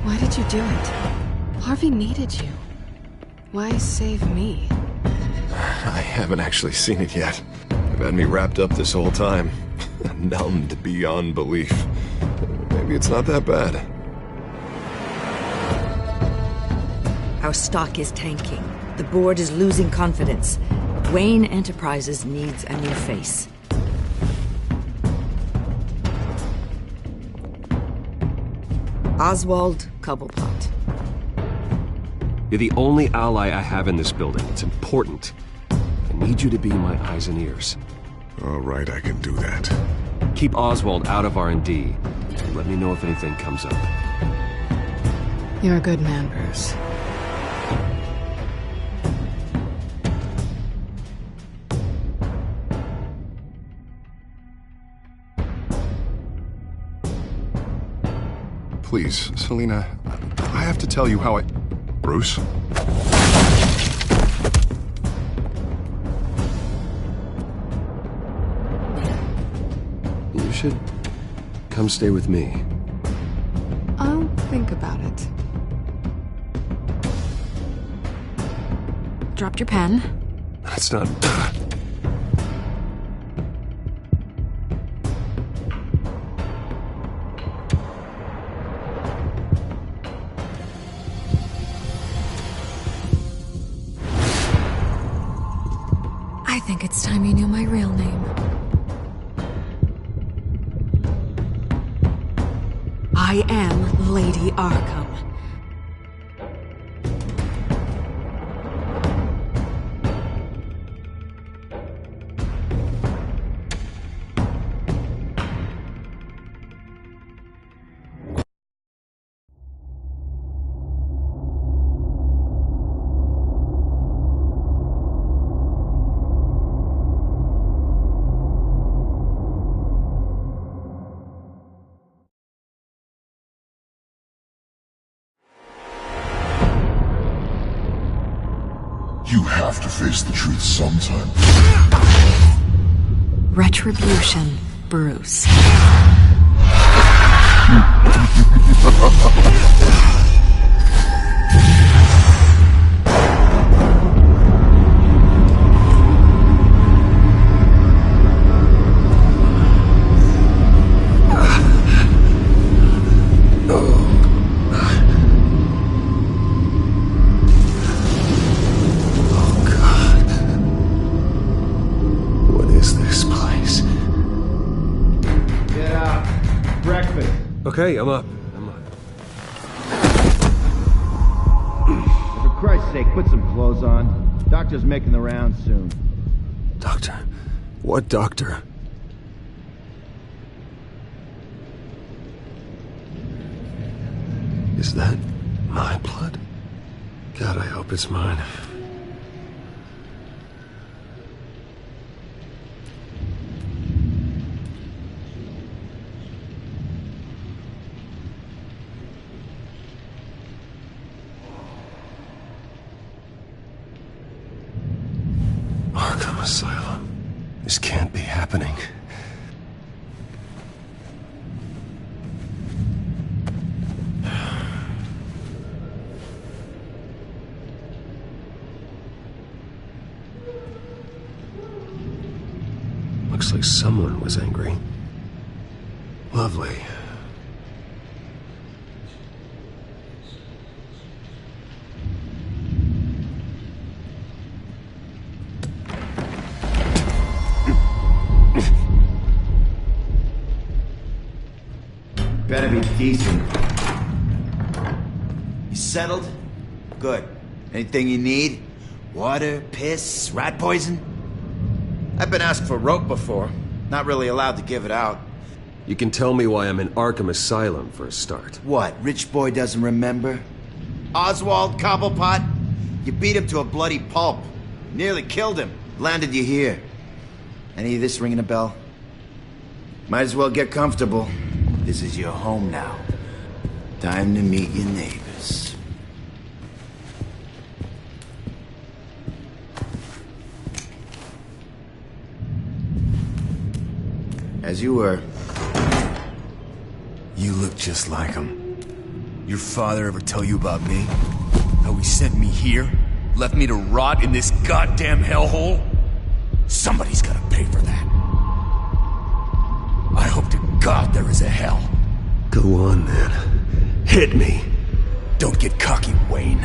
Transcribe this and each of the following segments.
Why did you do it? Harvey needed you. Why save me? I haven't actually seen it yet. They've had me wrapped up this whole time. Numbed beyond belief. Maybe it's not that bad. Our stock is tanking. The board is losing confidence. Wayne Enterprises needs a new face. Oswald Cobblepot. You're the only ally I have in this building. It's important. I need you to be my eyes and ears. All right, I can do that. Keep Oswald out of R&D. And let me know if anything comes up. You're a good man, Bruce. Please, Selina, I have to tell you how I... Bruce? You should come stay with me. I'll think about it. Dropped your pen. That's not... I think it's time you knew my real name. I am Lady Arkham. You have to face the truth sometime. Retribution, Bruce. Okay, I'm up. For Christ's sake, put some clothes on. Doctor's making the rounds soon. Doctor? What doctor? Is that my blood? God, I hope it's mine. Asylum. This can't be happening. Looks like someone was angry. Lovely. Better be decent. You settled? Good. Anything you need? Water, piss, rat poison? I've been asked for rope before. Not really allowed to give it out. You can tell me why I'm in Arkham Asylum for a start. What, rich boy doesn't remember? Oswald Cobblepot? You beat him to a bloody pulp. Nearly killed him. Landed you here. Any of this ringing a bell? Might as well get comfortable. This is your home now. Time to meet your neighbors. As you were. You look just like him. Your father ever tell you about me? How he sent me here? Left me to rot in this goddamn hellhole? Somebody's gotta pay for that. I hope to God there is a hell. Go on, then. Hit me. Don't get cocky, Wayne.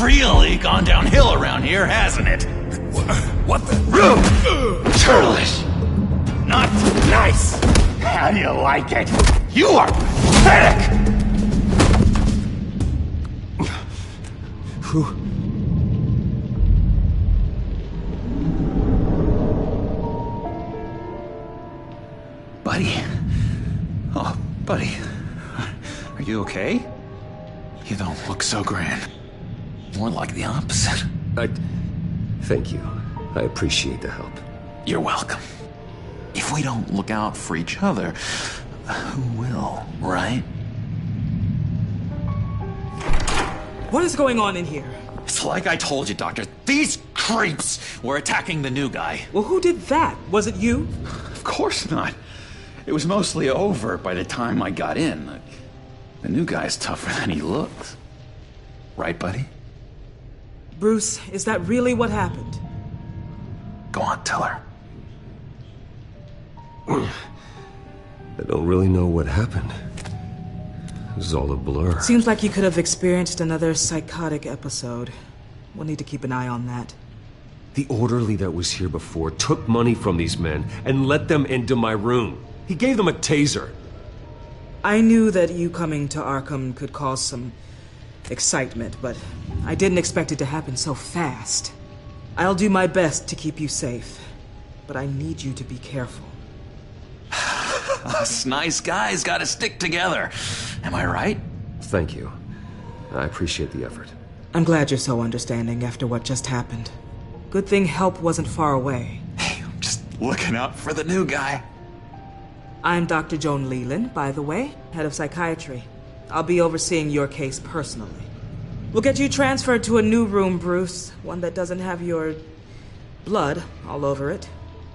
Really gone downhill around here, hasn't it? What the? Churlish! Not nice! How do you like it? You are pathetic! Who? Buddy? Oh, buddy. Are you okay? You don't look so grand. More like the opposite. Thank you. I appreciate the help. You're welcome. If we don't look out for each other, who will, right? What is going on in here? It's like I told you, Doctor. These creeps were attacking the new guy. Well, who did that? Was it you? Of course not. It was mostly over by the time I got in. The new guy's tougher than he looks. Right, buddy? Bruce, is that really what happened? Go on, tell her. I don't really know what happened. It was all a blur. Seems like you could have experienced another psychotic episode. We'll need to keep an eye on that. The orderly that was here before took money from these men and let them into my room. He gave them a taser. I knew that you coming to Arkham could cause some excitement, but I didn't expect it to happen so fast. I'll do my best to keep you safe, but I need you to be careful. Us nice guys gotta stick together. Am I right? Thank you. I appreciate the effort. I'm glad you're so understanding after what just happened. Good thing help wasn't far away. Hey, I'm just looking out for the new guy. I'm Dr. Joan Leland, by the way, head of psychiatry. I'll be overseeing your case personally. We'll get you transferred to a new room, Bruce. One that doesn't have your blood all over it.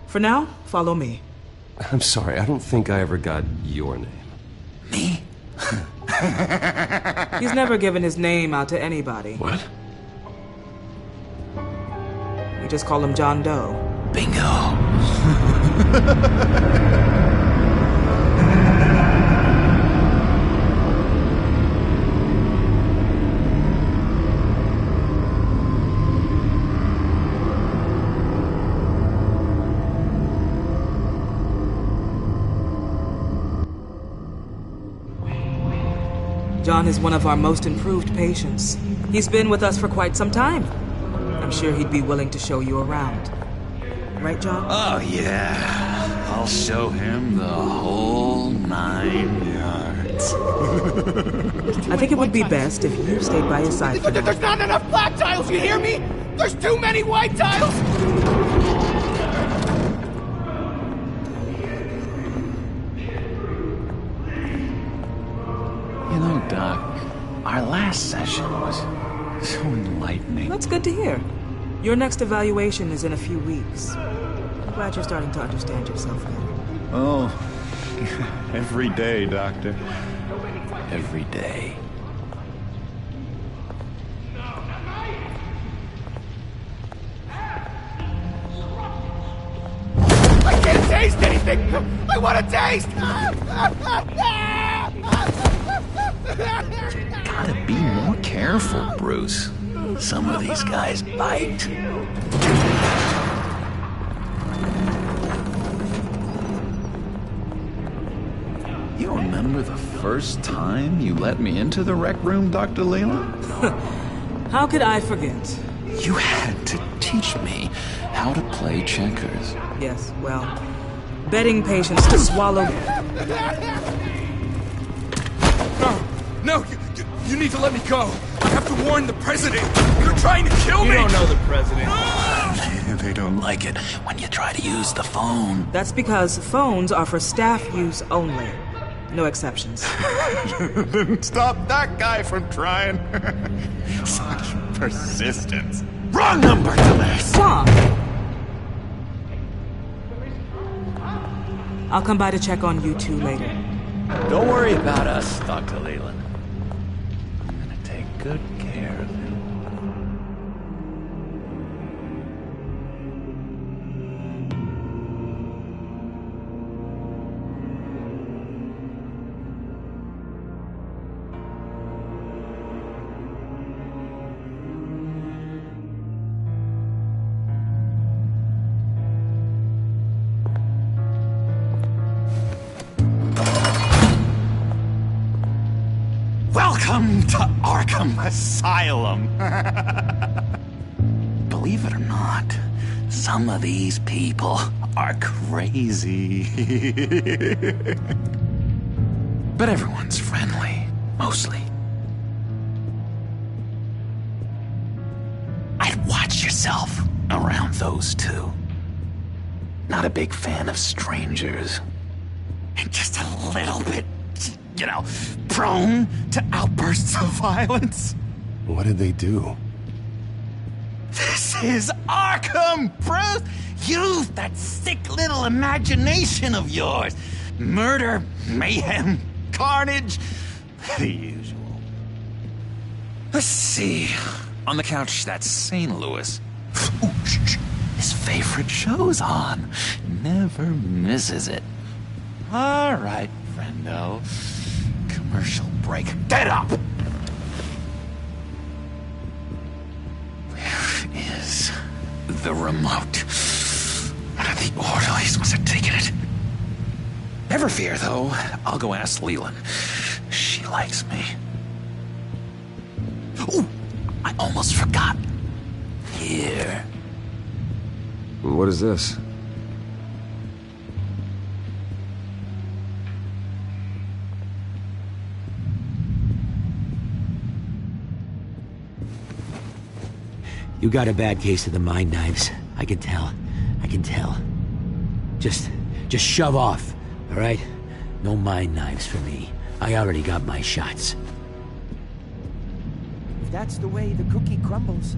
For now, follow me. I'm sorry, I don't think I ever got your name. Me? He's never given his name out to anybody. What? We just call him John Doe. Bingo. John is one of our most improved patients. He's been with us for quite some time. I'm sure he'd be willing to show you around. Right, John? Oh, yeah. I'll show him the whole 9 yards. I think it would be best if you stayed by his side for now. There's not enough black tiles, you hear me? There's too many white tiles! You know, Doc, our last session was so enlightening. That's good to hear. Your next evaluation is in a few weeks. I'm glad you're starting to understand yourself better. Oh, every day, Doctor. Every day. I can't taste anything! I want to taste! Gotta be more careful, Bruce. Some of these guys bite. You remember the first time you let me into the rec room, Dr. Leland? How could I forget? You had to teach me how to play checkers. Yes, well, betting patients to swallow... No, You need to let me go. I have to warn the president. They're trying to kill me. You don't know the president. They don't like it when you try to use the phone. That's because phones are for staff use only. No exceptions. Stop that guy from trying. Such persistence. Wrong number, dumbass. Stop! I'll come by to check on you two later. Don't worry about us, Dr. Leland. I'm gonna take good care of him. Welcome to Arkham Asylum. Believe it or not, some of these people are crazy. But everyone's friendly, mostly. I'd watch yourself around those two. Not a big fan of strangers. Just a little bit, you know, prone to outbursts of violence. What did they do? This is Arkham, Bruce! Use that sick little imagination of yours. Murder, mayhem, carnage, the usual. Let's see. On the couch, that's St. Louis. Ooh, shh. His favorite show's on. Never misses it. All right, friendo. Commercial break. Get up! Where is the remote? One of the orderlies must have taken it. Never fear, though. I'll go ask Leland. She likes me. Ooh, I almost forgot. Here. What is this? You got a bad case of the mind knives. I can tell. I can tell. Just shove off, all right? No mind knives for me. I already got my shots. If that's the way the cookie crumbles.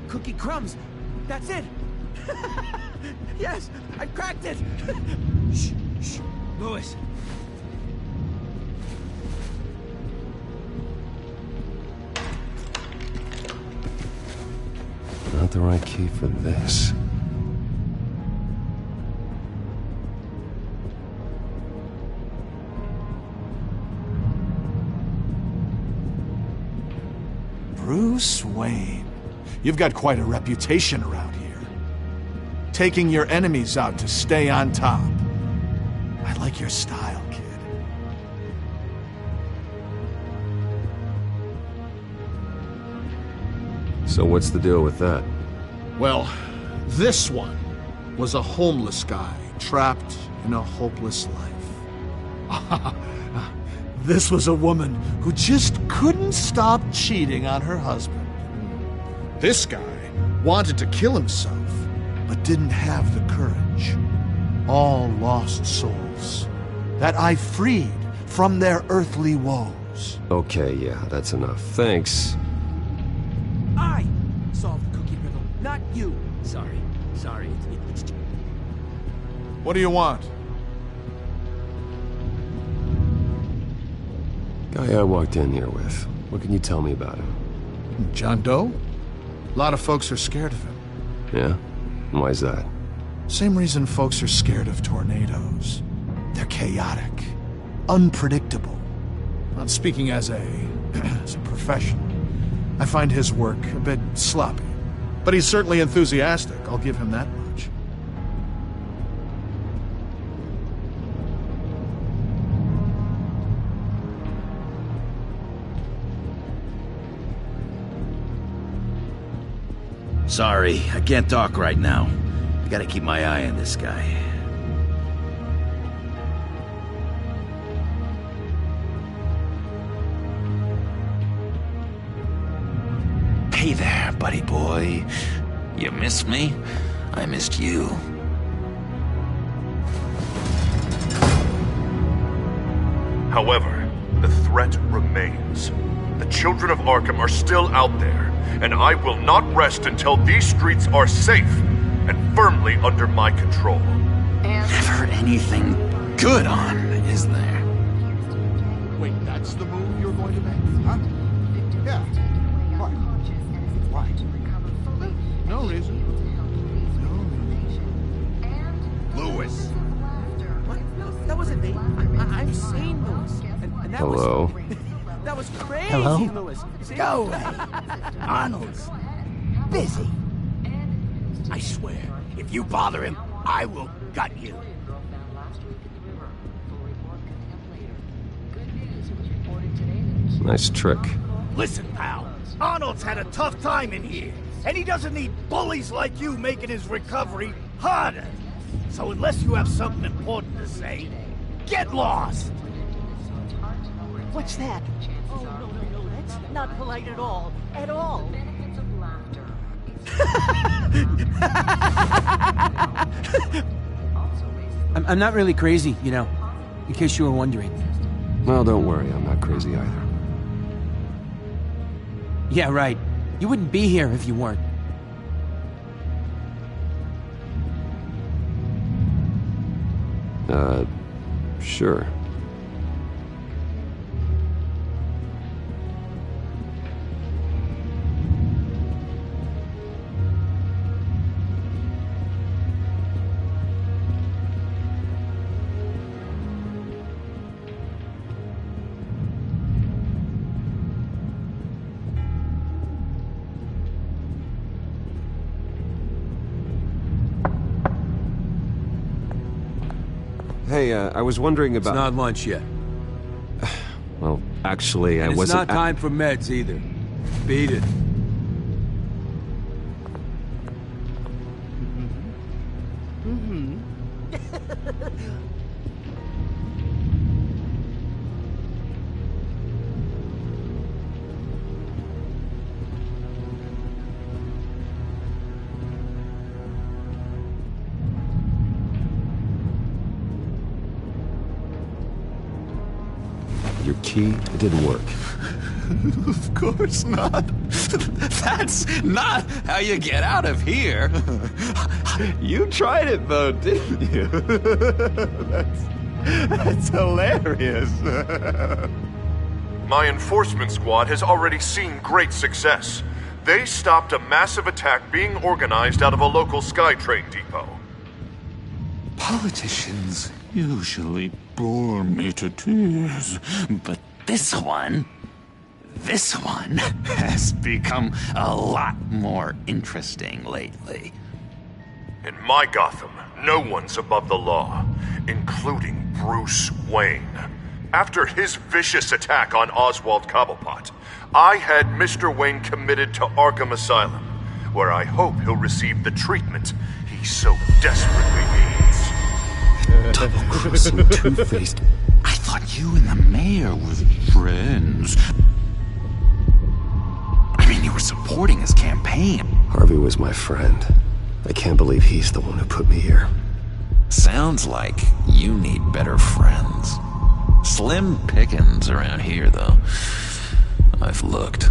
Cookie crumbs. That's it. Yes, I cracked it. Shh, shh. Louis. Not the right key for this. Bruce Wayne. You've got quite a reputation around here. Taking your enemies out to stay on top. I like your style, kid. So what's the deal with that? Well, this one was a homeless guy trapped in a hopeless life. This was a woman who just couldn't stop cheating on her husband. This guy wanted to kill himself, but didn't have the courage. All lost souls that I freed from their earthly woes. Okay, yeah, that's enough. Thanks. I solved the cookie riddle, not you. Sorry. What do you want? Guy I walked in here with. What can you tell me about him? John Doe? A lot of folks are scared of him. Yeah? And why's that? Same reason folks are scared of tornadoes. They're chaotic, unpredictable. Not speaking as a professional. I find his work a bit sloppy. But he's certainly enthusiastic, I'll give him that much. Sorry, I can't talk right now. I gotta keep my eye on this guy. Hey there, buddy boy. You missed me? I missed you. However, the threat remains. The children of Arkham are still out there, and I will not rest until these streets are safe and firmly under my control. Never anything good on, is there? Wait, that's the move you're going to make? Huh? Yeah. Why? Why? No reason. Lewis. What? No, that wasn't me. I'm sane, Lewis. And that Hello? That was crazy, Hello? Lewis. See? Go away. Arnold's busy. I swear, if you bother him, I will gut you. Nice trick. Listen, pal. Arnold's had a tough time in here, and he doesn't need bullies like you making his recovery harder. So unless you have something important to say, get lost! What's that? Oh, no, that's not polite at all. At all. I'm not really crazy, you know, in case you were wondering. Well, don't worry, I'm not crazy either. Yeah, right. You wouldn't be here if you weren't. Sure. Hey, I was wondering about... It's not lunch yet. Well, actually, I And wasn't... it's not time for meds either. Beat it. Your key, it didn't work. Of course not. That's not how you get out of here. You tried it though, didn't you? That's hilarious. My enforcement squad has already seen great success. They stopped a massive attack being organized out of a local SkyTrain depot. Politicians usually bore me to tears, but this one has become a lot more interesting lately. In my Gotham, no one's above the law, including Bruce Wayne. After his vicious attack on Oswald Cobblepot, I had Mr. Wayne committed to Arkham Asylum, where I hope he'll receive the treatment he so desperately needs. Double-crossing, two-faced... I thought you and the mayor were friends. I mean, you were supporting his campaign. Harvey was my friend. I can't believe he's the one who put me here. Sounds like you need better friends. Slim pickings around here, though. I've looked.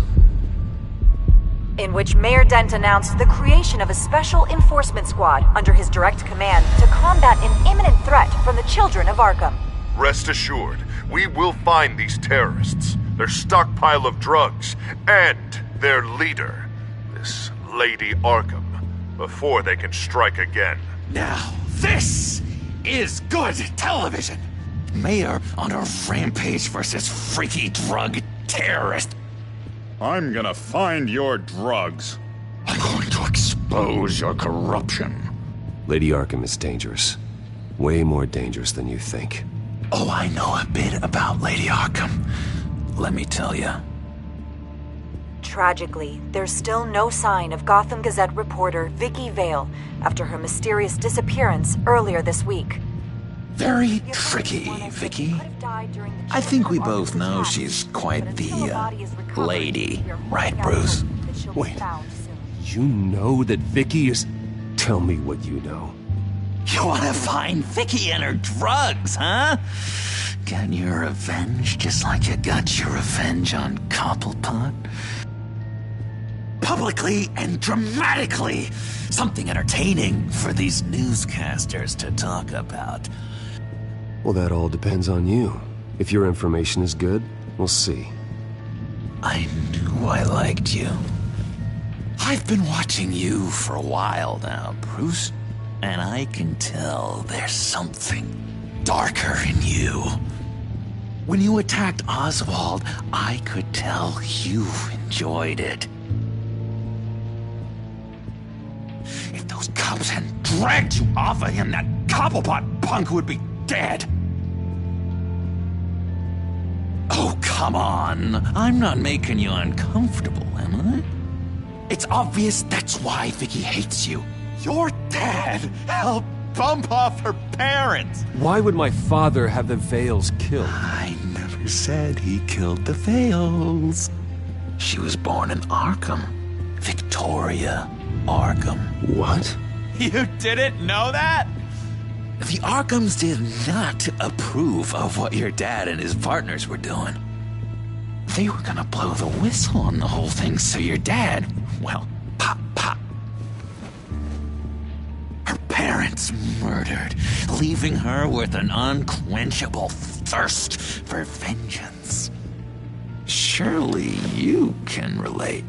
In which Mayor Dent announced the creation of a special enforcement squad under his direct command to combat an imminent threat from the children of Arkham. Rest assured, we will find these terrorists, their stockpile of drugs, and their leader, this Lady Arkham, before they can strike again. Now, this is good television! Mayor on a rampage versus freaky drug terrorist. I'm gonna find your drugs. I'm going to expose your corruption. Lady Arkham is dangerous. Way more dangerous than you think. Oh, I know a bit about Lady Arkham. Let me tell you. Tragically, there's still no sign of Gotham Gazette reporter Vicky Vale after her mysterious disappearance earlier this week. Very tricky, Vicky. I think we both know she's quite the lady, right, Bruce? she'll Wait. be found soon. You know that Vicky is... Tell me what you know. You wanna find Vicky and her drugs, huh? Get your revenge just like you got your revenge on Cobblepot? Publicly and dramatically! Something entertaining for these newscasters to talk about. Well, that all depends on you. If your information is good, we'll see. I knew I liked you. I've been watching you for a while now, Bruce, and I can tell there's something darker in you. When you attacked Oswald, I could tell you enjoyed it. If those cops hadn't dragged you off of him, that Cobblepot punk would be dead. Oh, come on. I'm not making you uncomfortable, am I? It's obvious that's why Vicky hates you. Your dad helped bump off her parents. Why would my father have the Vales killed? I never said he killed the Vales. She was born in Arkham. Victoria Arkham. What? You didn't know that? The Arkhams did not approve of what your dad and his partners were doing. They were gonna blow the whistle on the whole thing, so your dad, well, pop. Her parents murdered, leaving her with an unquenchable thirst for vengeance. Surely you can relate.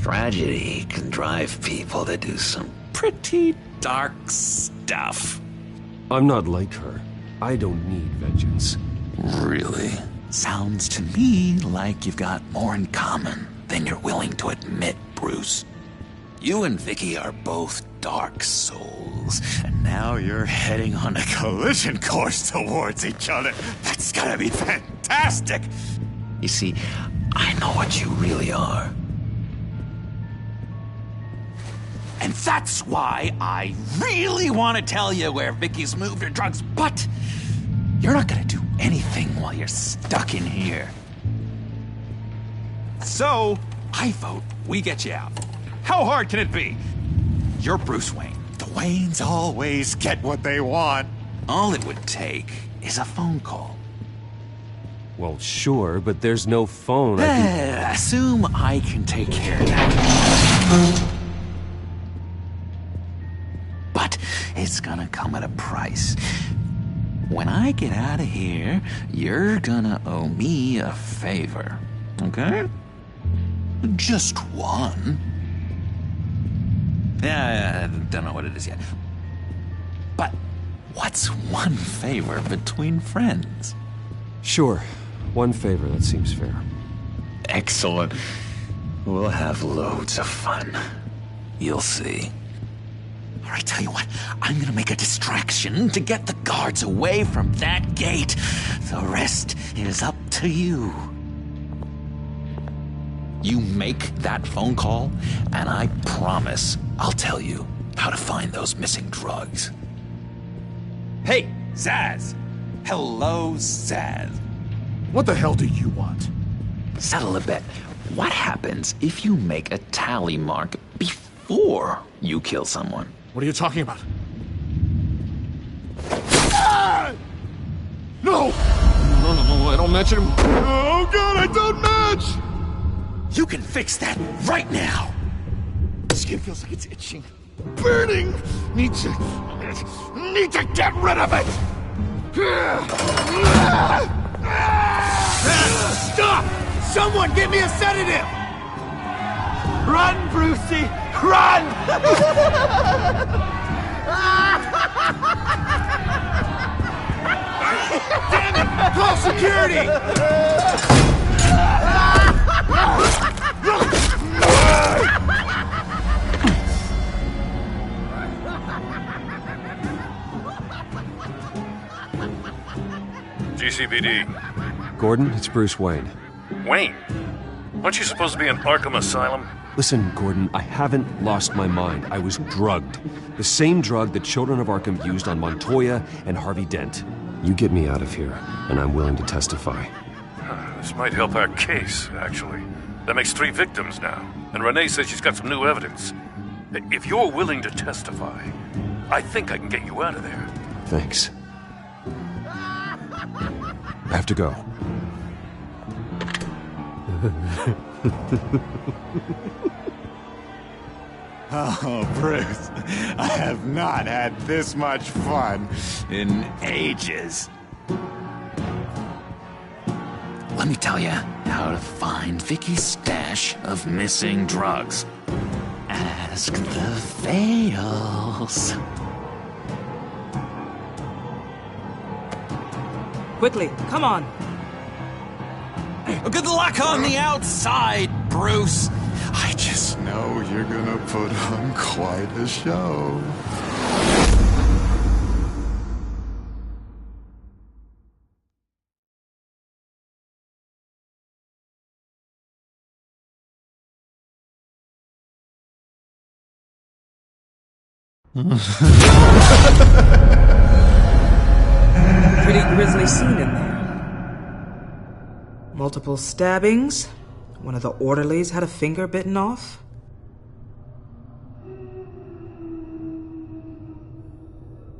Tragedy can drive people to do some pretty dark stuff. I'm not like her. I don't need vengeance. Really? Sounds to me like you've got more in common than you're willing to admit, Bruce. You and Vicky are both dark souls, and now you're heading on a collision course towards each other. That's gonna be fantastic! You see, I know what you really are. And that's why I really want to tell you where Vicky's moved her drugs, but you're not gonna do anything while you're stuck in here. So, I vote we get you out. How hard can it be? You're Bruce Wayne. The Waynes always get what they want. All it would take is a phone call. Well, sure, but there's no phone. Assume I can take care of that. But it's gonna come at a price. When I get out of here, you're gonna owe me a favor, okay? Just one. Yeah, I don't know what it is yet. But what's one favor between friends? Sure. One favor, that seems fair. Excellent. We'll have loads of fun. You'll see. All right, tell you what, I'm gonna make a distraction to get the guards away from that gate. The rest is up to you. You make that phone call, and I promise I'll tell you how to find those missing drugs. Hey, Zaz! Hello, Zaz. What the hell do you want? Settle a bet. What happens if you make a tally mark before you kill someone? What are you talking about? Ah! No! No, I don't match him. Oh god, I don't match! You can fix that right now! Skin feels like it's itching. Burning! Need to get rid of it! Stop! Someone give me a sedative! Run, Brucey! Run! Damn it! Call security! GCPD. Gordon, it's Bruce Wayne. Wayne? Aren't you supposed to be in Arkham Asylum? Listen, Gordon, I haven't lost my mind. I was drugged. The same drug the children of Arkham used on Montoya and Harvey Dent. You get me out of here, and I'm willing to testify. This might help our case, actually. That makes 3 victims now, and Renee says she's got some new evidence. If you're willing to testify, I think I can get you out of there. Thanks. I have to go. Oh, Bruce, I have not had this much fun in ages. Let me tell you how to find Vicky's stash of missing drugs. Ask the Vales. Quickly, come on. Good luck on the outside, Bruce. I just know you're gonna put on quite a show. Pretty grisly scene in there. Multiple stabbings. One of the orderlies had a finger bitten off.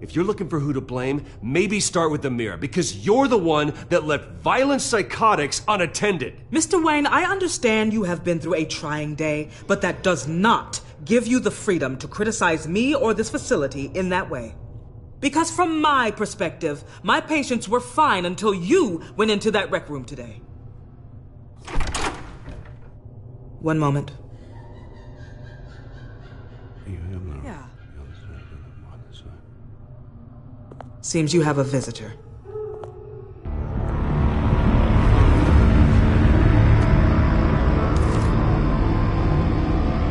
If you're looking for who to blame, maybe start with the mirror, because you're the one that left violent psychotics unattended. Mr. Wayne, I understand you have been through a trying day, but that does not give you the freedom to criticize me or this facility in that way. Because from my perspective, my patients were fine until you went into that rec room today. One moment. Yeah. Seems you have a visitor.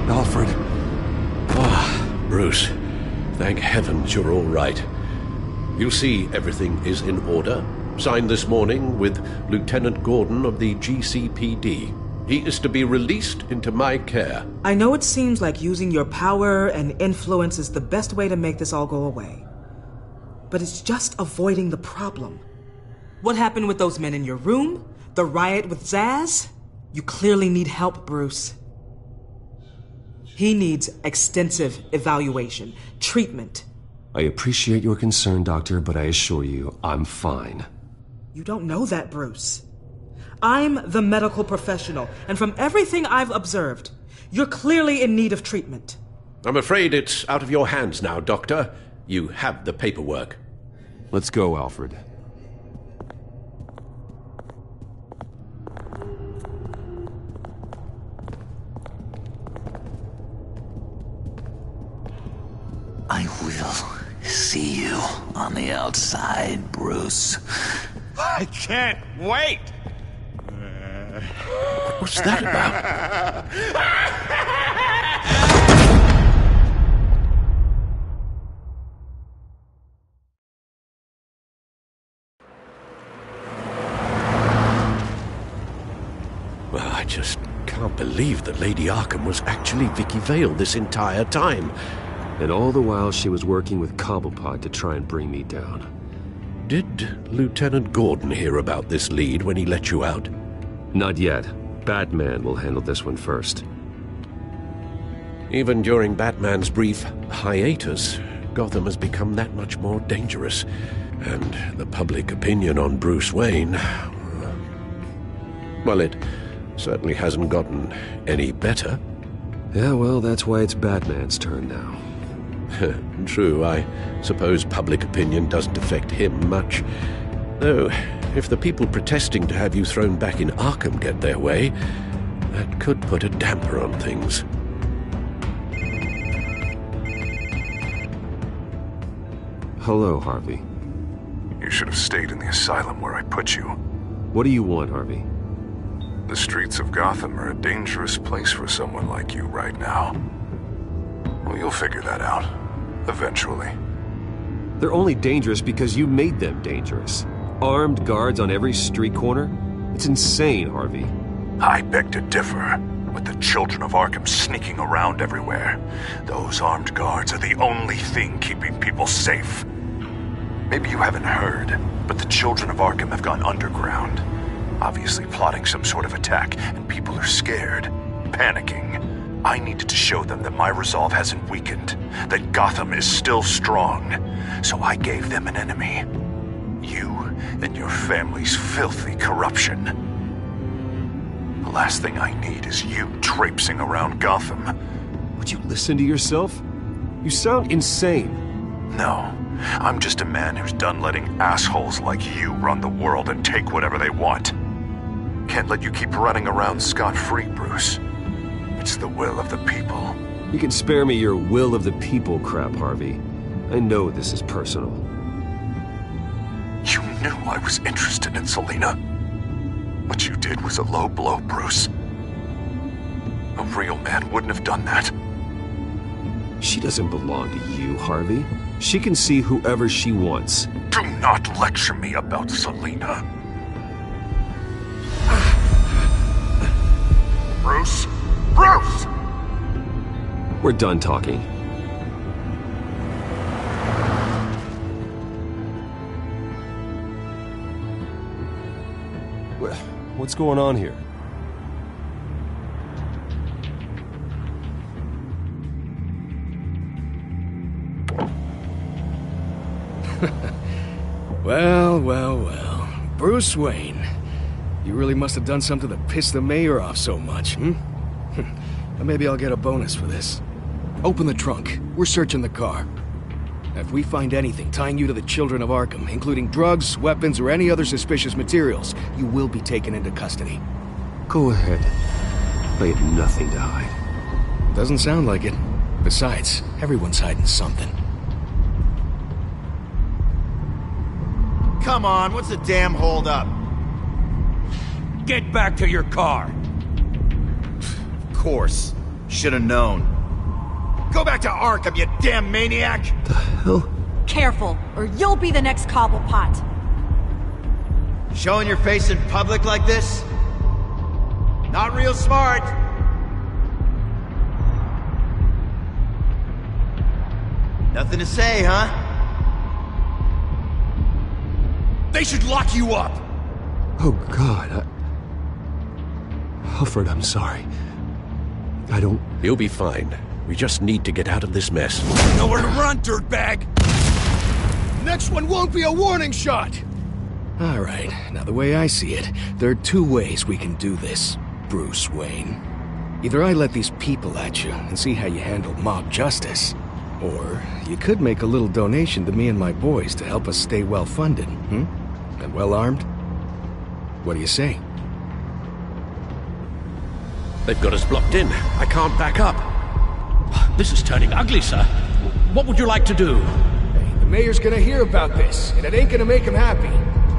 Alfred. Bruce. Thank heavens you're all right. You see everything is in order. Signed this morning with Lieutenant Gordon of the GCPD. He is to be released into my care. I know it seems like using your power and influence is the best way to make this all go away. But it's just avoiding the problem. What happened with those men in your room? The riot with Zaz? You clearly need help, Bruce. He needs extensive evaluation, treatment. I appreciate your concern, Doctor, but I assure you, I'm fine. You don't know that, Bruce. I'm the medical professional, and from everything I've observed, you're clearly in need of treatment. I'm afraid it's out of your hands now, Doctor. You have the paperwork. Let's go, Alfred. I will see you on the outside, Bruce. I can't wait! What's that about? Well, I just can't believe that Lady Arkham was actually Vicky Vale this entire time. And all the while she was working with Cobblepot to try and bring me down. Did Lieutenant Gordon hear about this lead when he let you out? Not yet. Batman will handle this one first. Even during Batman's brief hiatus, Gotham has become that much more dangerous. And the public opinion on Bruce Wayne... well, it certainly hasn't gotten any better. Yeah, well, that's why it's Batman's turn now. True, I suppose public opinion doesn't affect him much. Though, if the people protesting to have you thrown back in Arkham get their way, that could put a damper on things. Hello, Harvey. You should have stayed in the asylum where I put you. What do you want, Harvey? The streets of Gotham are a dangerous place for someone like you right now. Well, you'll figure that out. Eventually. They're only dangerous because you made them dangerous. Armed guards on every street corner? It's insane, Harvey. I beg to differ. With the children of Arkham sneaking around everywhere, those armed guards are the only thing keeping people safe. Maybe you haven't heard, but the children of Arkham have gone underground. Obviously plotting some sort of attack, and people are scared, panicking. I needed to show them that my resolve hasn't weakened, that Gotham is still strong. So I gave them an enemy. You and your family's filthy corruption. The last thing I need is you traipsing around Gotham. Would you listen to yourself? You sound insane. No, I'm just a man who's done letting assholes like you run the world and take whatever they want. Can't let you keep running around scot-free, Bruce. It's the will of the people. You can spare me your will of the people crap, Harvey. I know this is personal. You knew I was interested in Selina. What you did was a low blow, Bruce. A real man wouldn't have done that. She doesn't belong to you, Harvey. She can see whoever she wants. Do not lecture me about Selina. Bruce? Bruce! We're done talking. What's going on here? Well. Bruce Wayne. You really must have done something to piss the mayor off so much, hmm? Maybe I'll get a bonus for this. Open the trunk. We're searching the car. If we find anything tying you to the Children of Arkham, including drugs, weapons, or any other suspicious materials, you will be taken into custody. Go ahead. I have nothing to hide. Doesn't sound like it. Besides, everyone's hiding something. Come on, what's the damn holdup? Get back to your car! Of course. Should've known. Go back to Arkham, you damn maniac! The hell? Careful, or you'll be the next Cobblepot. Showing your face in public like this? Not real smart. Nothing to say, huh? They should lock you up! Oh, God, Alfred, I'm sorry. I don't... You'll be fine. We just need to get out of this mess. Nowhere to run, dirtbag! Next one won't be a warning shot! Alright, now the way I see it, there are two ways we can do this, Bruce Wayne. Either I let these people at you and see how you handle mob justice, or you could make a little donation to me and my boys to help us stay well-funded, and well-armed? What do you say? They've got us blocked in. I can't back up. This is turning ugly, sir. What would you like to do? Hey, the mayor's gonna hear about this, and it ain't gonna make him happy.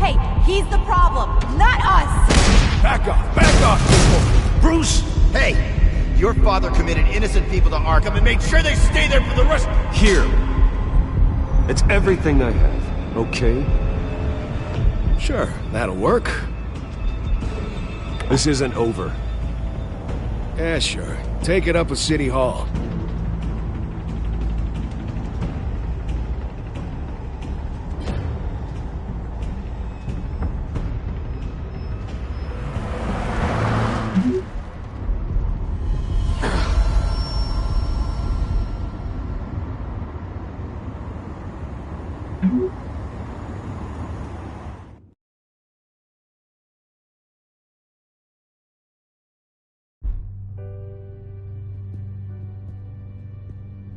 Hey, he's the problem, not us! Back off! Bruce! Hey! Your father committed innocent people to Arkham and made sure they stay there for the rest— Here! It's everything I have, okay? Sure, that'll work. This isn't over. Yeah, sure. Take it up with City Hall.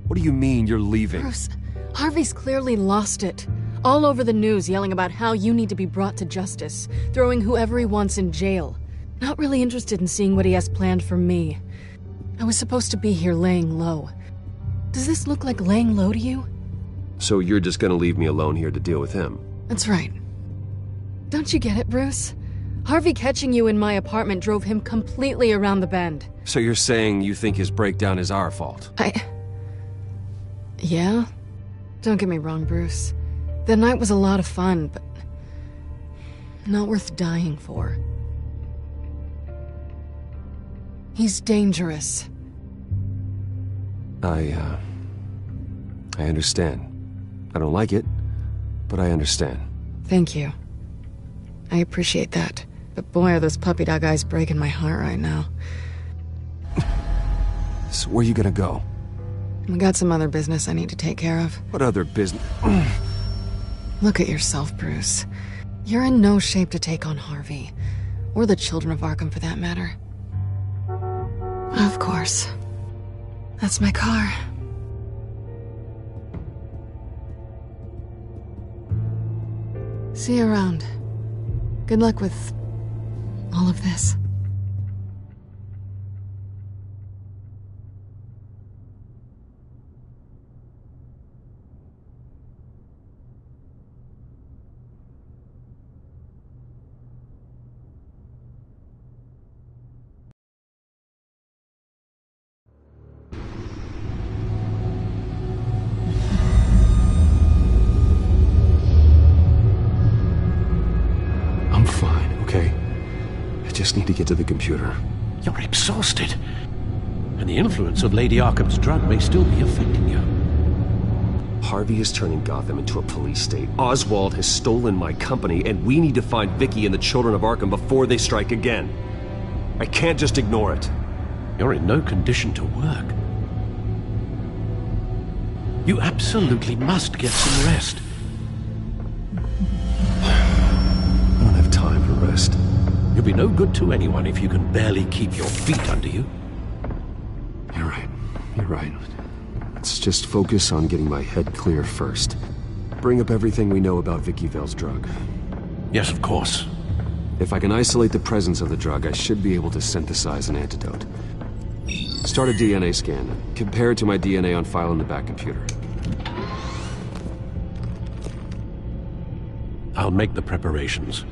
What do you mean you're leaving? Bruce, Harvey's clearly lost it. All over the news yelling about how you need to be brought to justice, throwing whoever he wants in jail. Not really interested in seeing what he has planned for me. I was supposed to be here laying low. Does this look like laying low to you? So you're just gonna leave me alone here to deal with him? That's right. Don't you get it, Bruce? Harvey catching you in my apartment drove him completely around the bend. So you're saying you think his breakdown is our fault? Yeah? Don't get me wrong, Bruce. That night was a lot of fun, but not worth dying for. He's dangerous. I understand. I don't like it, but I understand. Thank you. I appreciate that. But boy, are those puppy dog eyes breaking my heart right now. So where you gonna go? We got some other business I need to take care of. What other business? Look at yourself, Bruce. You're in no shape to take on Harvey. Or the children of Arkham, for that matter. Of course. That's my car. See you around. Good luck with all of this. I'm fine, okay? I just need to get to the computer. You're exhausted. And the influence of Lady Arkham's drug may still be affecting you. Harvey is turning Gotham into a police state. Oswald has stolen my company, and we need to find Vicky and the children of Arkham before they strike again. I can't just ignore it. You're in no condition to work. You absolutely must get some rest. I don't have time for rest. You'll be no good to anyone if you can barely keep your feet under you. You're right. You're right. Let's just focus on getting my head clear first. Bring up everything we know about Vicky Vale's drug. Yes, of course. If I can isolate the presence of the drug, I should be able to synthesize an antidote. Start a DNA scan. Compare it to my DNA on file in the back computer. I'll make the preparations.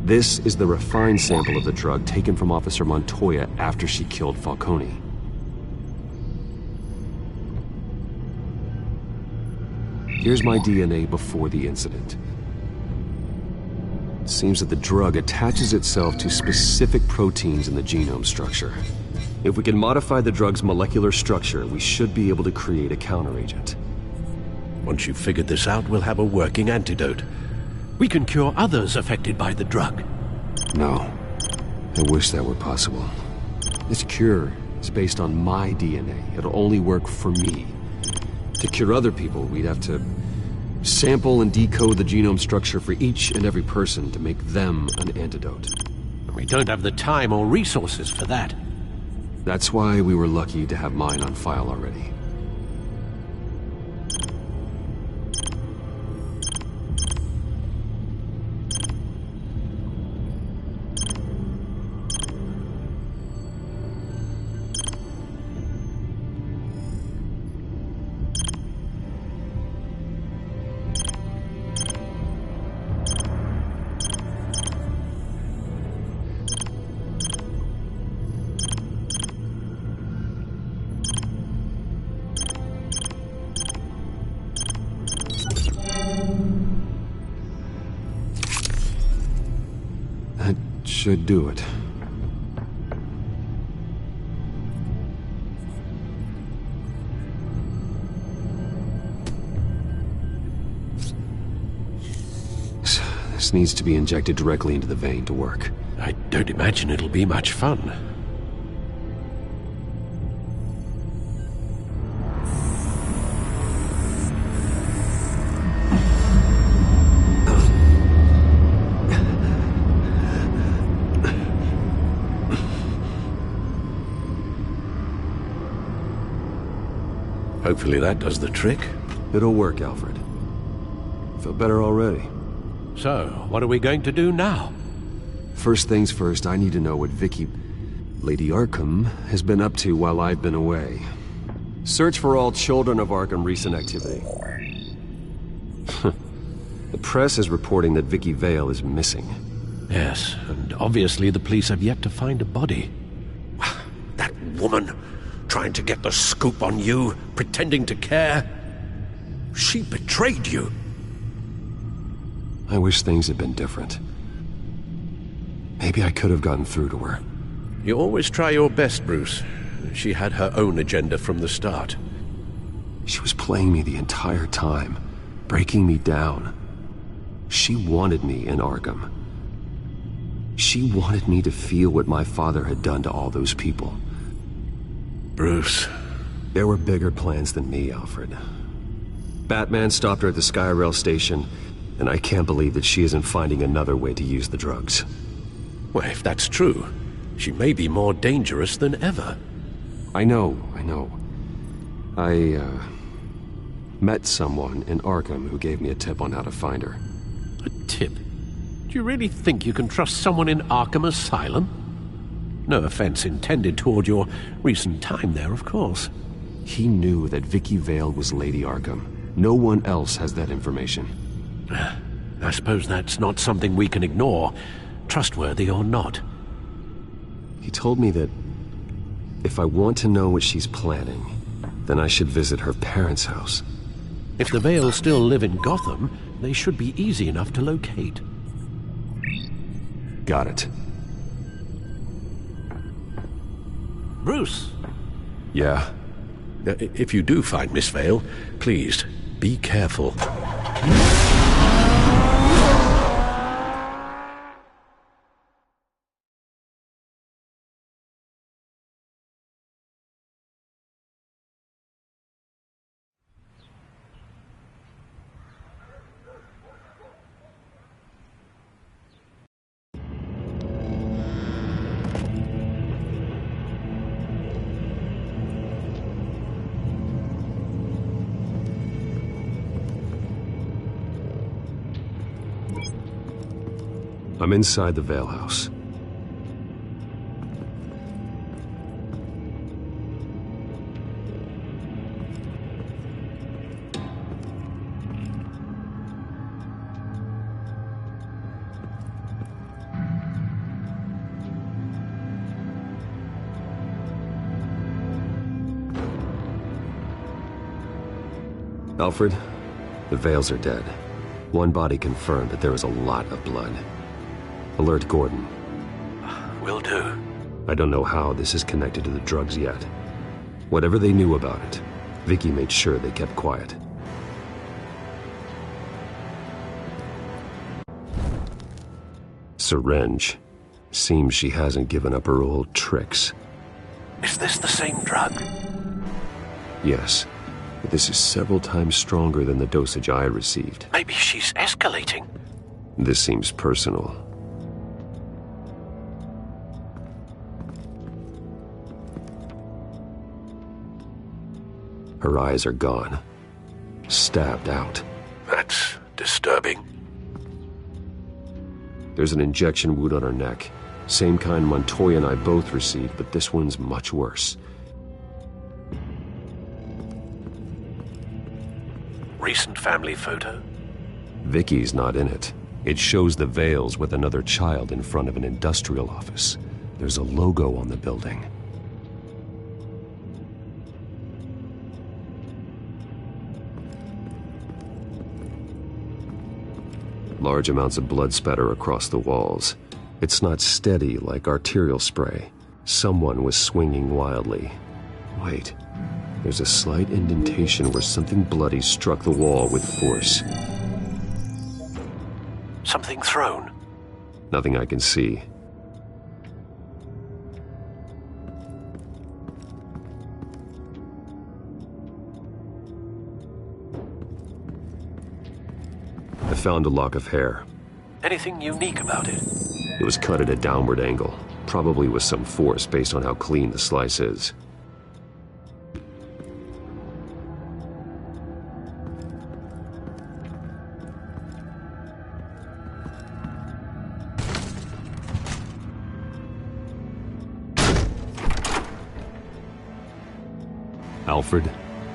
This is the refined sample of the drug taken from Officer Montoya after she killed Falcone. Here's my DNA before the incident. It seems that the drug attaches itself to specific proteins in the genome structure. If we can modify the drug's molecular structure, we should be able to create a counteragent. Once you've figured this out, we'll have a working antidote. We can cure others affected by the drug. No. I wish that were possible. This cure is based on my DNA. It'll only work for me. To cure other people, we'd have to sample and decode the genome structure for each and every person to make them an antidote. We don't have the time or resources for that. That's why we were lucky to have mine on file already. That should do it. This needs to be injected directly into the vein to work. I don't imagine it'll be much fun. Hopefully that does the trick. It'll work, Alfred. Feel better already. So, what are we going to do now? First things first, I need to know what Lady Arkham, has been up to while I've been away. Search for all children of Arkham recent activity. The press is reporting that Vicky Vale is missing. Yes, and obviously the police have yet to find a body. That woman, trying to get the scoop on you, pretending to care. She betrayed you. I wish things had been different. Maybe I could have gotten through to her. You always try your best, Bruce. She had her own agenda from the start. She was playing me the entire time, breaking me down. She wanted me in Arkham. She wanted me to feel what my father had done to all those people. Bruce. There were bigger plans than me, Alfred. Batman stopped her at the Skyrail station, and I can't believe that she isn't finding another way to use the drugs. Well, if that's true, she may be more dangerous than ever. I know. I met someone in Arkham who gave me a tip on how to find her. A tip? Do you really think you can trust someone in Arkham Asylum? No offense intended toward your recent time there, of course. He knew that Vicky Vale was Lady Arkham. No one else has that information. I suppose that's not something we can ignore, trustworthy or not. He told me that if I want to know what she's planning, then I should visit her parents' house. If the Vales still live in Gotham, they should be easy enough to locate. Got it. Bruce! Yeah? If you do find Miss Vale, please, be careful. I'm inside the Vale house. Alfred, the Vales are dead. One body confirmed, but there is a lot of blood. Alert Gordon. Will do. I don't know how this is connected to the drugs yet. Whatever they knew about it, Vicky made sure they kept quiet. Syringe. Seems she hasn't given up her old tricks. Is this the same drug? Yes, but this is several times stronger than the dosage I received. Maybe she's escalating. This seems personal. Her eyes are gone. Stabbed out. That's disturbing. There's an injection wound on her neck. Same kind Montoya and I both received, but this one's much worse. Recent family photo? Vicky's not in it. It shows the Vales with another child in front of an industrial office. There's a logo on the building. Large amounts of blood spatter across the walls. It's not steady like arterial spray. Someone was swinging wildly. Wait, there's a slight indentation where something bloody struck the wall with force. Something thrown? Nothing I can see. I found a lock of hair. Anything unique about it? It was cut at a downward angle, probably with some force based on how clean the slice is. Alfred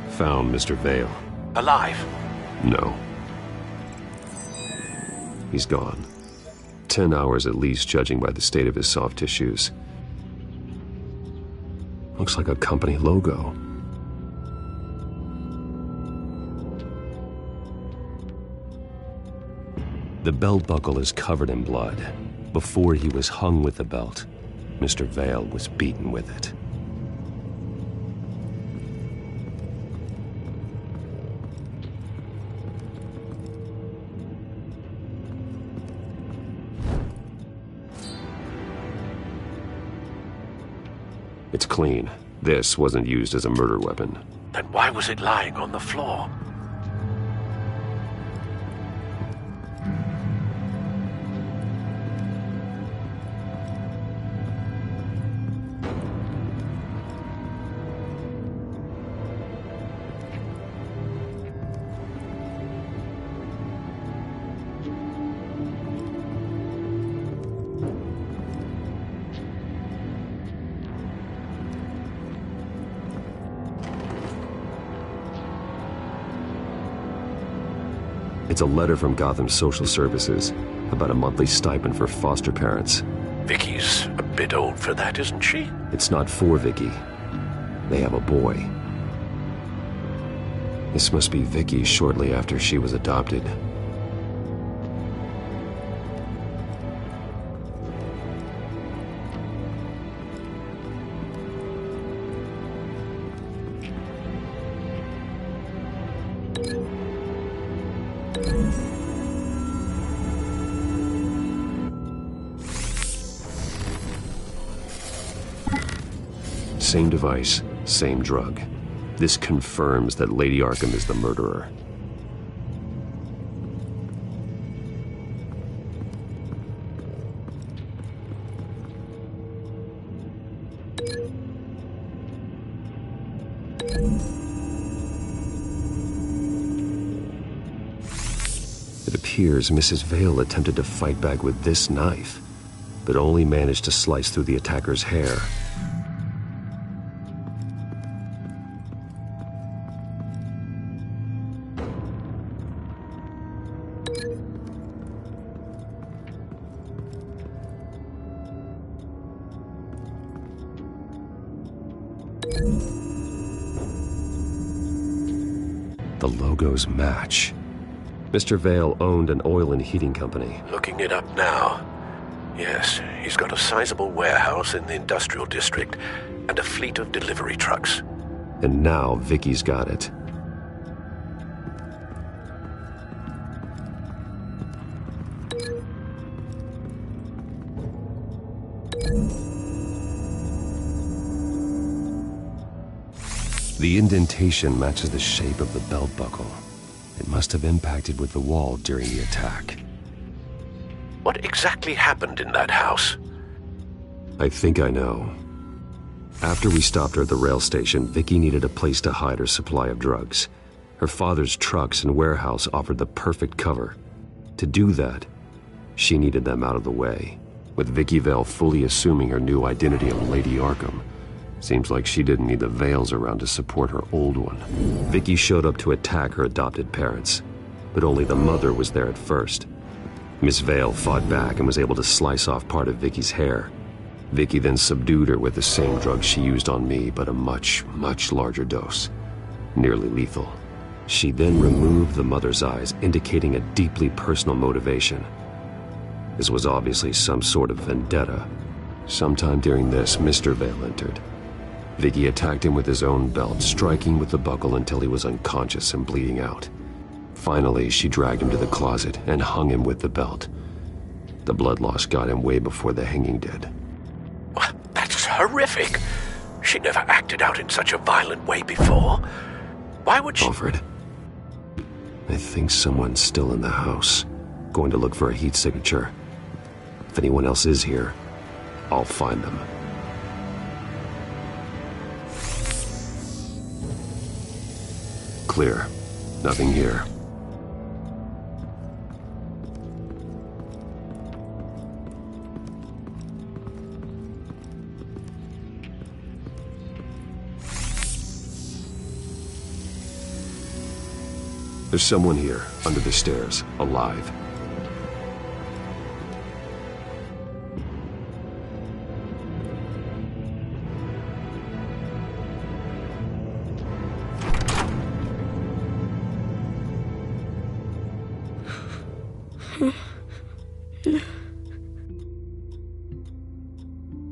found Mr. Vale. Alive? No. He's gone. 10 hours at least, judging by the state of his soft tissues. Looks like a company logo. The belt buckle is covered in blood. Before he was hung with the belt, Mr. Vale was beaten with it. It's clean. This wasn't used as a murder weapon. Then why was it lying on the floor? It's a letter from Gotham Social Services about a monthly stipend for foster parents. Vicky's a bit old for that, isn't she? It's not for Vicky. They have a boy. This must be Vicky shortly after she was adopted. Same device, same drug. This confirms that Lady Arkham is the murderer. It appears Mrs. Vale attempted to fight back with this knife, but only managed to slice through the attacker's hair. The logos match. Mr. Vale owned an oil and heating company. Looking it up now. Yes, he's got a sizable warehouse in the industrial district and a fleet of delivery trucks. And now Vicky's got it. The indentation matches the shape of the belt buckle. It must have impacted with the wall during the attack. What exactly happened in that house? I think I know. After we stopped her at the rail station, Vicky needed a place to hide her supply of drugs. Her father's trucks and warehouse offered the perfect cover. To do that, she needed them out of the way. With Vicky Vale fully assuming her new identity of Lady Arkham, seems like she didn't need the Vales around to support her old one. Vicky showed up to attack her adopted parents, but only the mother was there at first. Miss Vale fought back and was able to slice off part of Vicky's hair. Vicky then subdued her with the same drug she used on me, but a much, much larger dose. Nearly lethal. She then removed the mother's eyes, indicating a deeply personal motivation. This was obviously some sort of vendetta. Sometime during this, Mr. Vale entered. Vicky attacked him with his own belt, striking with the buckle until he was unconscious and bleeding out. Finally, she dragged him to the closet and hung him with the belt. The blood loss got him way before the hanging did. That's horrific. She never acted out in such a violent way before. Why would she... Alfred, I think someone's still in the house. Going to look for a heat signature. If anyone else is here, I'll find them. Clear. Nothing here. There's someone here, under the stairs, alive.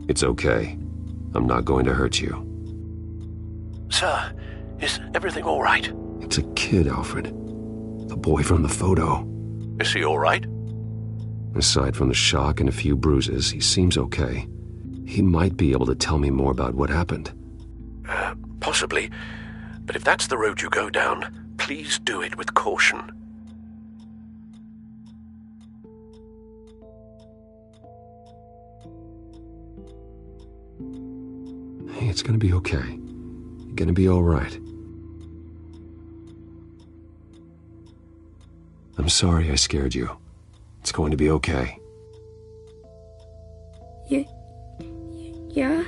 It's okay. I'm not going to hurt you. Sir, is everything all right? It's a kid, Alfred. The boy from the photo. Is he all right? Aside from the shock and a few bruises, he seems okay. He might be able to tell me more about what happened. Possibly. But if that's the road you go down, please do it with caution. Hey, it's gonna be okay. You're gonna be all right. I'm sorry I scared you. It's going to be okay. Yeah?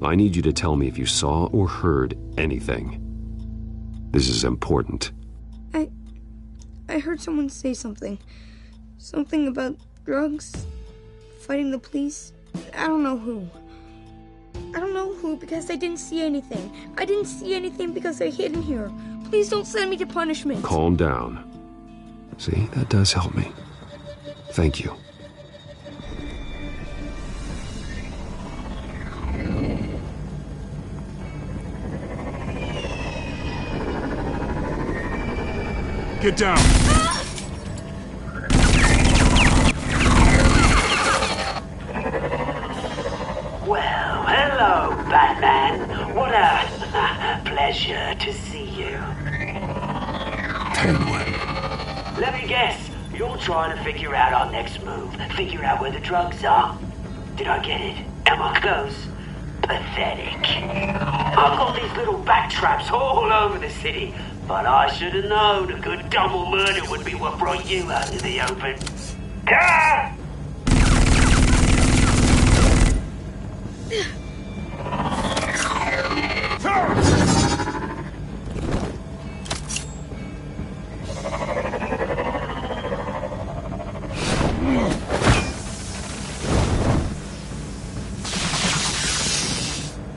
I need you to tell me if you saw or heard anything. This is important. I heard someone say something. Something about drugs, fighting the police. I don't know who. I don't know who because I didn't see anything. I didn't see anything because I hid in here. Please don't send me to punishment. Calm down. See, that does help me. Thank you. Get down! Well, hello, Batman. What a pleasure to see you. Let me guess, you're trying to figure out our next move. Figure out where the drugs are. Did I get it? Am I close? Pathetic. I've got these little bat traps all over the city, but I should have known a good double murder would be what brought you out in the open. Ah!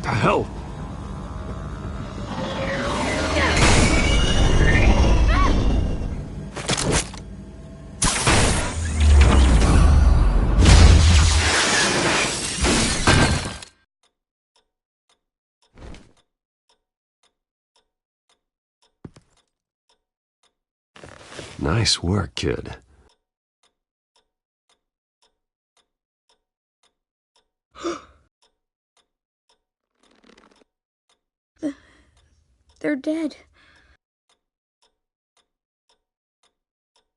The hell? Nice work, kid. They're dead.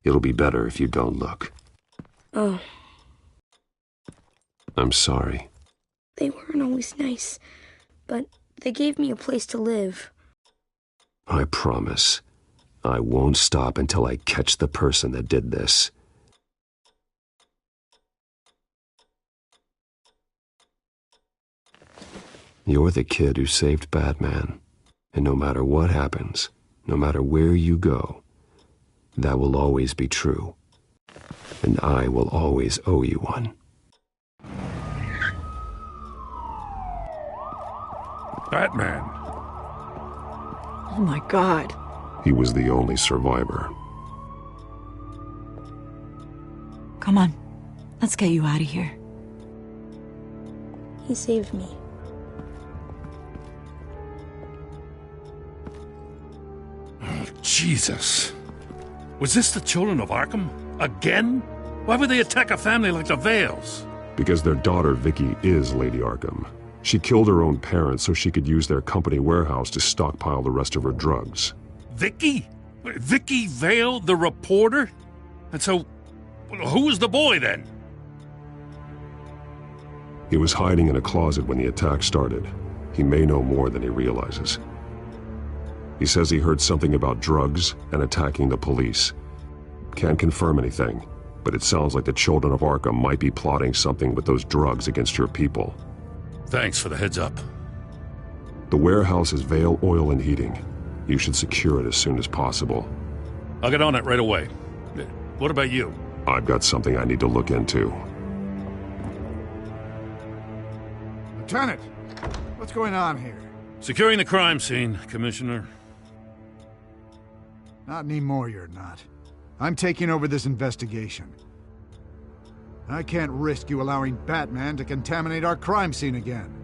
It'll be better if you don't look. Oh, I'm sorry. they weren't always nice, but they gave me a place to live. I promise. I won't stop until I catch the person that did this. You're the kid who saved Batman. And no matter what happens, no matter where you go, that will always be true. And I will always owe you one. Batman. Oh my God. He was the only survivor. Come on. Let's get you out of here. He saved me. Jesus. Was this the children of Arkham? Again? Why would they attack a family like the Vales? Because their daughter, Vicky, is Lady Arkham. She killed her own parents so she could use their company warehouse to stockpile the rest of her drugs. Vicky? Vicky Vale, the reporter? And so, who was the boy then? He was hiding in a closet when the attack started. He may know more than he realizes. He says he heard something about drugs and attacking the police. Can't confirm anything, but it sounds like the children of Arkham might be plotting something with those drugs against your people. Thanks for the heads up. The warehouse is Vale Oil and Heating. You should secure it as soon as possible. I'll get on it right away. What about you? I've got something I need to look into. Lieutenant, what's going on here? Securing the crime scene, Commissioner. Not anymore, you're not. I'm taking over this investigation. I can't risk you allowing Batman to contaminate our crime scene again.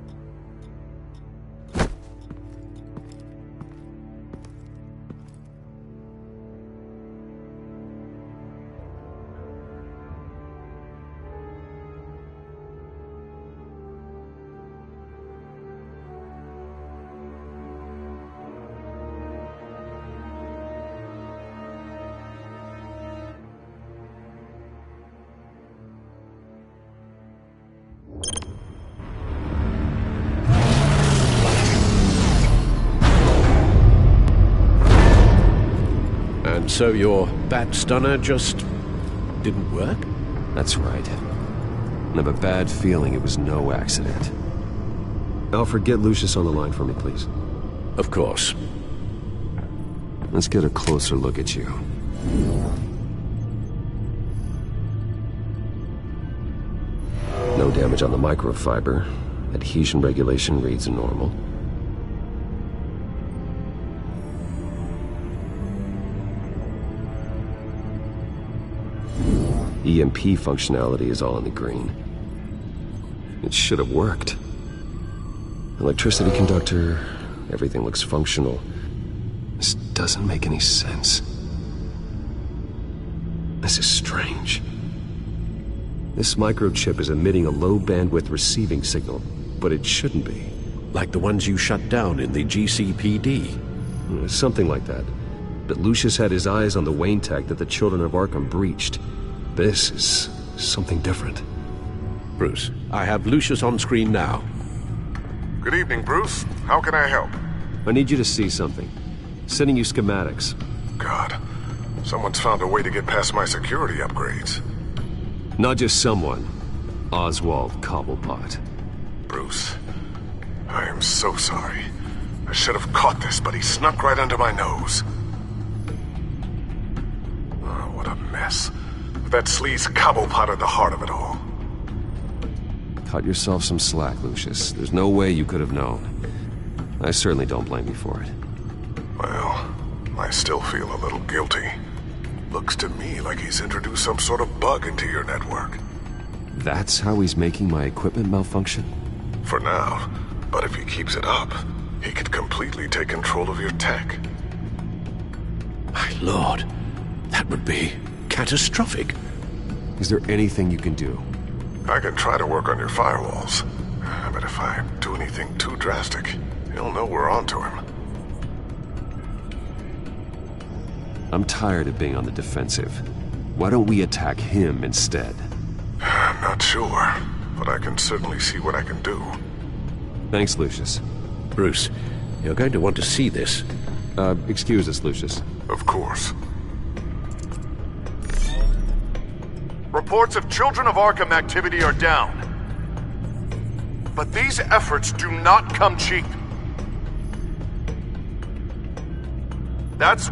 So your bat stunner just didn't work? That's right. I have a bad feeling it was no accident. Alfred, get Lucius on the line for me, please. Of course. Let's get a closer look at you. No damage on the microfiber. Adhesion regulation reads normal. EMP functionality is all in the green. It should have worked. Electricity conductor, everything looks functional. This doesn't make any sense. This is strange. This microchip is emitting a low bandwidth receiving signal, but it shouldn't be. Like the ones you shut down in the GCPD? Something like that. But Lucius had his eyes on the Wayne tech that the Children of Arkham breached. This is something different. Bruce, I have Lucius on screen now. Good evening, Bruce. How can I help? I need you to see something. Sending you schematics. God, someone's found a way to get past my security upgrades. Not just someone. Oswald Cobblepot. Bruce, I am so sorry. I should have caught this, but he snuck right under my nose. Oh, what a mess. That sleaze Cobblepot at the heart of it all. Cut yourself some slack, Lucius. There's no way you could have known. I certainly don't blame you for it. Well, I still feel a little guilty. Looks to me like he's introduced some sort of bug into your network. That's how he's making my equipment malfunction? For now. But if he keeps it up, he could completely take control of your tech. My lord, that would be catastrophic. Is there anything you can do? I can try to work on your firewalls. But if I do anything too drastic, he'll know we're onto him. I'm tired of being on the defensive. Why don't we attack him instead? I'm not sure, but I can certainly see what I can do. Thanks, Lucius. Bruce, you're going to want to see this. Excuse us, Lucius. Of course. Reports of Children of Arkham activity are down. But these efforts do not come cheap. That's